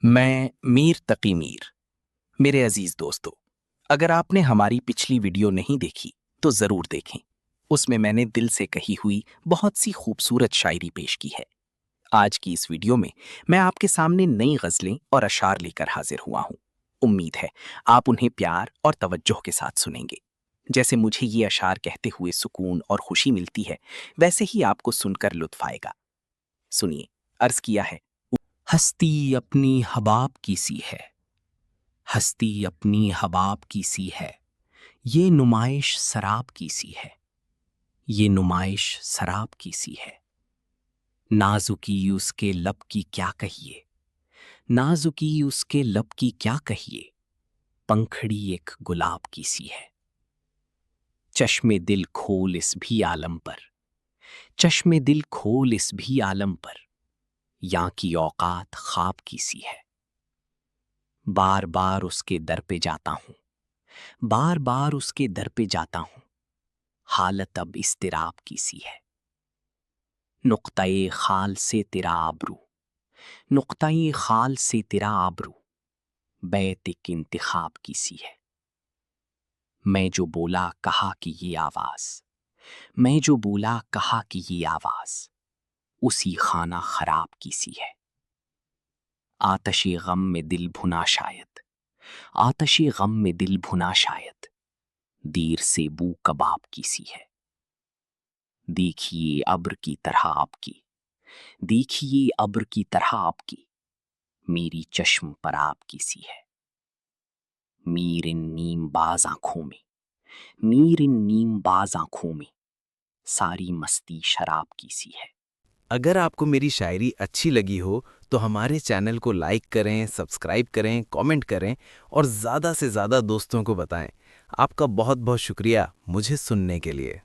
मैं मीर तकी मीर। मेरे अजीज दोस्तों, अगर आपने हमारी पिछली वीडियो नहीं देखी तो जरूर देखें। उसमें मैंने दिल से कही हुई बहुत सी खूबसूरत शायरी पेश की है। आज की इस वीडियो में मैं आपके सामने नई गजलें और अशार लेकर हाजिर हुआ हूं। उम्मीद है आप उन्हें प्यार और तवज्जो के साथ सुनेंगे। जैसे मुझे ये अशार कहते हुए सुकून और खुशी मिलती है, वैसे ही आपको सुनकर लुत्फ आएगा। सुनिए, अर्ज किया है। हस्ती अपनी हबाब की सी है, हस्ती अपनी हबाब की सी है, ये नुमाइश शराब की सी है, ये नुमाइश शराब की सी है। नाजुकी उसके लब की क्या कहिए, नाजुकी उसके लब की क्या कहिए, पंखड़ी एक गुलाब की सी है। चश्मे दिल खोल इस भी आलम पर, चश्मे दिल खोल इस भी आलम पर, यहाँ की औकात ख्वाब की सी है। बार बार उसके दर पे जाता हूँ, बार बार उसके दर पे जाता हूँ, हालत अब इस्तिराब की सी है। नुक्ता-ए खाल से तेरा आबरू, नुक्ता-ए खाल से तेरा आबरू, बैत एक इंतखाब की सी है। मैं जो बोला कहा कि ये आवाज, मैं जो बोला कहा कि ये आवाज, उसी खाना खराब की सी है। आतशे गम में दिल भुना शायद, आतशे गम में दिल भुना शायद, दीर से बू कबाब की सी है। देखिए अब्र की तरह आपकी, देखिए अब्र की तरह आपकी, मेरी चश्म पर आपकी सी है। मीर इन नीम बाज आंखों में, मीर इन नीम बाज आंखों में, सारी मस्ती शराब की सी है। अगर आपको मेरी शायरी अच्छी लगी हो तो हमारे चैनल को लाइक करें, सब्सक्राइब करें, कमेंट करें और ज़्यादा से ज़्यादा दोस्तों को बताएं। आपका बहुत बहुत शुक्रिया मुझे सुनने के लिए।